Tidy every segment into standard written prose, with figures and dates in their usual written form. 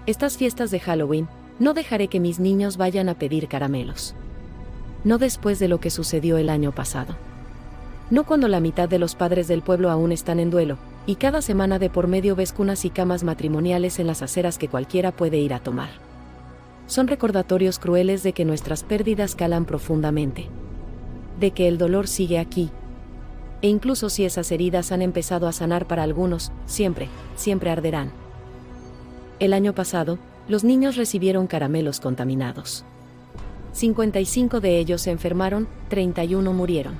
Estas fiestas de Halloween, no dejaré que mis niños vayan a pedir caramelos. No después de lo que sucedió el año pasado. No cuando la mitad de los padres del pueblo aún están en duelo, y cada semana de por medio ves cunas y camas matrimoniales en las aceras que cualquiera puede ir a tomar. Son recordatorios crueles de que nuestras pérdidas calan profundamente. De que el dolor sigue aquí. E incluso si esas heridas han empezado a sanar para algunos, siempre arderán. El año pasado, los niños recibieron caramelos contaminados. 55 de ellos se enfermaron, 31 murieron.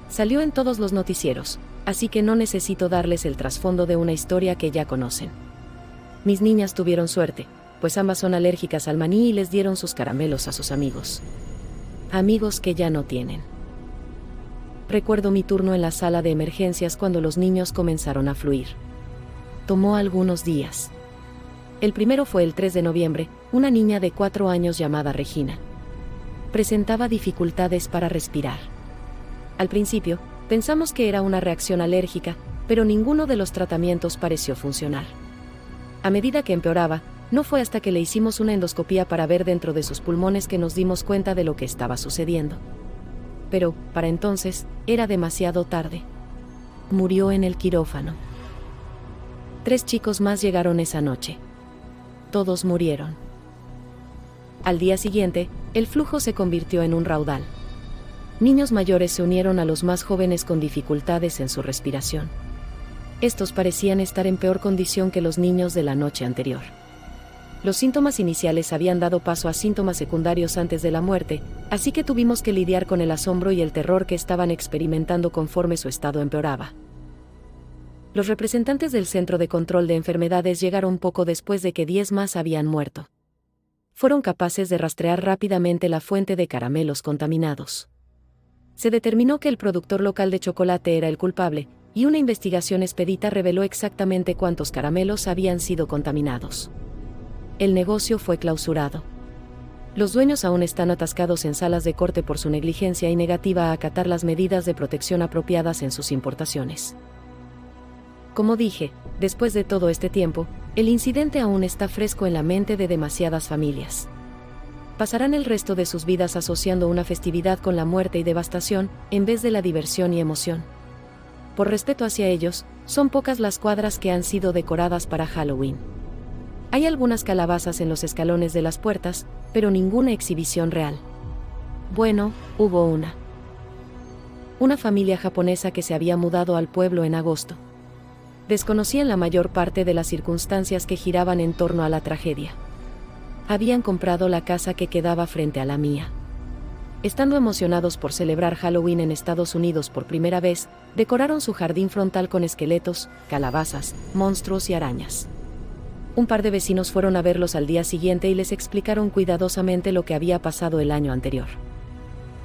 Salió en todos los noticieros, así que no necesito darles el trasfondo de una historia que ya conocen. Mis niñas tuvieron suerte, pues ambas son alérgicas al maní y les dieron sus caramelos a sus amigos. Amigos que ya no tienen. Recuerdo mi turno en la sala de emergencias cuando los niños comenzaron a fluir. Tomó algunos días. El primero fue el 3 de noviembre, una niña de 4 años llamada Regina. Presentaba dificultades para respirar. Al principio, pensamos que era una reacción alérgica, pero ninguno de los tratamientos pareció funcionar. A medida que empeoraba, no fue hasta que le hicimos una endoscopía para ver dentro de sus pulmones que nos dimos cuenta de lo que estaba sucediendo. Pero, para entonces, era demasiado tarde. Murió en el quirófano. 3 chicos más llegaron esa noche. Todos murieron. Al día siguiente, el flujo se convirtió en un raudal. Niños mayores se unieron a los más jóvenes con dificultades en su respiración. Estos parecían estar en peor condición que los niños de la noche anterior. Los síntomas iniciales habían dado paso a síntomas secundarios antes de la muerte, así que tuvimos que lidiar con el asombro y el terror que estaban experimentando conforme su estado empeoraba. Los representantes del Centro de Control de Enfermedades llegaron poco después de que 10 más habían muerto. Fueron capaces de rastrear rápidamente la fuente de caramelos contaminados. Se determinó que el productor local de chocolate era el culpable, y una investigación expedita reveló exactamente cuántos caramelos habían sido contaminados. El negocio fue clausurado. Los dueños aún están atascados en salas de corte por su negligencia y negativa a acatar las medidas de protección apropiadas en sus importaciones. Como dije, después de todo este tiempo, el incidente aún está fresco en la mente de demasiadas familias. Pasarán el resto de sus vidas asociando una festividad con la muerte y devastación, en vez de la diversión y emoción. Por respeto hacia ellos, son pocas las cuadras que han sido decoradas para Halloween. Hay algunas calabazas en los escalones de las puertas, pero ninguna exhibición real. Bueno, hubo una. Una familia japonesa que se había mudado al pueblo en agosto. Desconocían la mayor parte de las circunstancias que giraban en torno a la tragedia. Habían comprado la casa que quedaba frente a la mía. Estando emocionados por celebrar Halloween en Estados Unidos por primera vez, decoraron su jardín frontal con esqueletos, calabazas, monstruos y arañas. Un par de vecinos fueron a verlos al día siguiente y les explicaron cuidadosamente lo que había pasado el año anterior.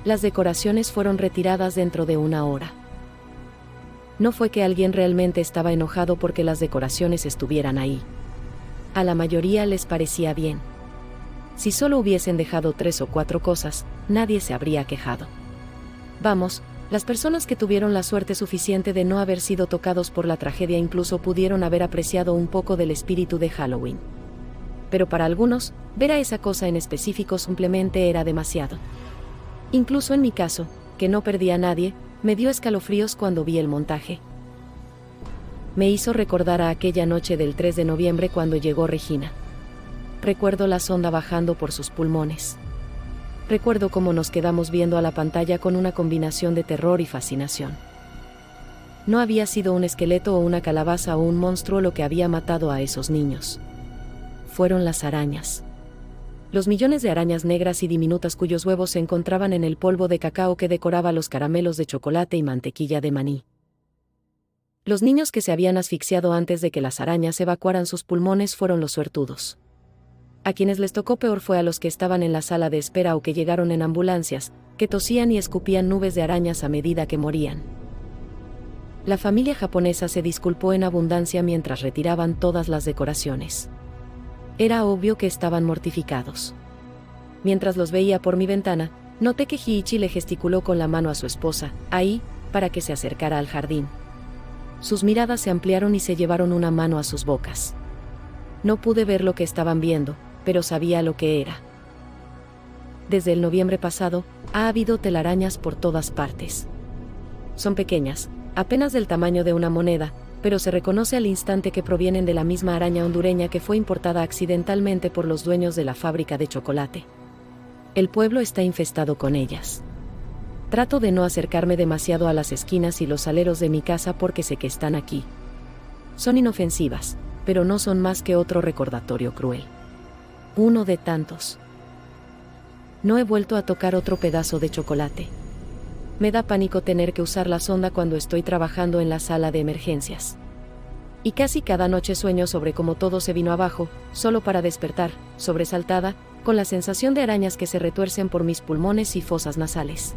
Las decoraciones fueron retiradas dentro de 1 hora. No fue que alguien realmente estaba enojado porque las decoraciones estuvieran ahí. A la mayoría les parecía bien. Si solo hubiesen dejado 3 o 4 cosas, nadie se habría quejado. Vamos, las personas que tuvieron la suerte suficiente de no haber sido tocados por la tragedia incluso pudieron haber apreciado un poco del espíritu de Halloween. Pero para algunos, ver a esa cosa en específico simplemente era demasiado. Incluso en mi caso, que no perdí a nadie, me dio escalofríos cuando vi el montaje. Me hizo recordar a aquella noche del 3 de noviembre cuando llegó Regina. Recuerdo la sonda bajando por sus pulmones. Recuerdo cómo nos quedamos viendo a la pantalla con una combinación de terror y fascinación. No había sido un esqueleto o una calabaza o un monstruo lo que había matado a esos niños. Fueron las arañas. Los millones de arañas negras y diminutas cuyos huevos se encontraban en el polvo de cacao que decoraba los caramelos de chocolate y mantequilla de maní. Los niños que se habían asfixiado antes de que las arañas evacuaran sus pulmones fueron los suertudos. A quienes les tocó peor fue a los que estaban en la sala de espera o que llegaron en ambulancias, que tosían y escupían nubes de arañas a medida que morían. La familia japonesa se disculpó en abundancia mientras retiraban todas las decoraciones. Era obvio que estaban mortificados. Mientras los veía por mi ventana, noté que Hiichi le gesticuló con la mano a su esposa, Ai, para que se acercara al jardín. Sus miradas se ampliaron y se llevaron una mano a sus bocas. No pude ver lo que estaban viendo, pero sabía lo que era. Desde el noviembre pasado, ha habido telarañas por todas partes. Son pequeñas, apenas del tamaño de una moneda, pero se reconoce al instante que provienen de la misma araña hondureña que fue importada accidentalmente por los dueños de la fábrica de chocolate. El pueblo está infestado con ellas. Trato de no acercarme demasiado a las esquinas y los aleros de mi casa porque sé que están aquí. Son inofensivas, pero no son más que otro recordatorio cruel. Uno de tantos. No he vuelto a tocar otro pedazo de chocolate. Me da pánico tener que usar la sonda cuando estoy trabajando en la sala de emergencias. Y casi cada noche sueño sobre cómo todo se vino abajo, solo para despertar, sobresaltada, con la sensación de arañas que se retuercen por mis pulmones y fosas nasales.